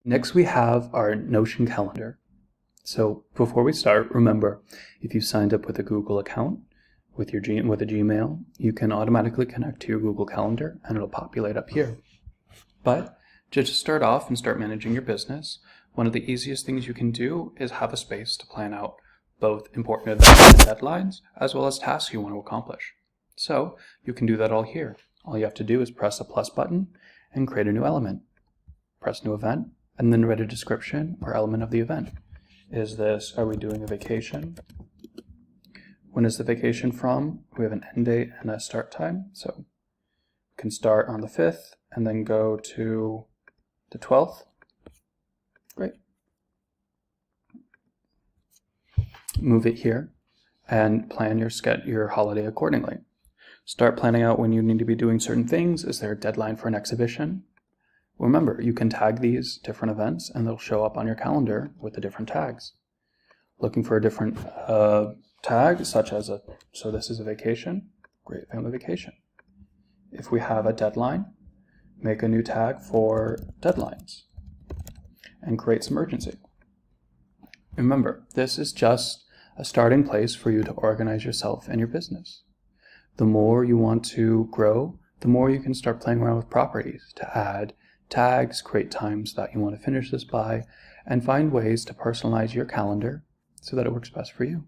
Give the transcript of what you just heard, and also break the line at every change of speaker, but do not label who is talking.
Next, we have our Notion calendar. So before we start, remember, if you signed up with a Google account with a Gmail, you can automatically connect to your Google Calendar and it'll populate up here. But just to start off and start managing your business, one of the easiest things you can do is have a space to plan out both important events and deadlines, as well as tasks you want to accomplish. So you can do that all here. All you have to do is press the plus button and create a new element. Press new event, and then write a description or element of the event. Are we doing a vacation? When is the vacation from? We have an end date and a start time. So we can start on the 5th and then go to the 12th. Great. Move it here and plan your holiday accordingly. Start planning out when you need to be doing certain things. Is there a deadline for an exhibition? Remember, you can tag these different events and they'll show up on your calendar with the different tags. Looking for a different tag, such as so this is a vacation, great family vacation. If we have a deadline, make a new tag for deadlines and create some urgency. Remember, this is just a starting place for you to organize yourself and your business. The more you want to grow, the more you can start playing around with properties to add tags, create times that you want to finish this by, and find ways to personalize your calendar so that it works best for you.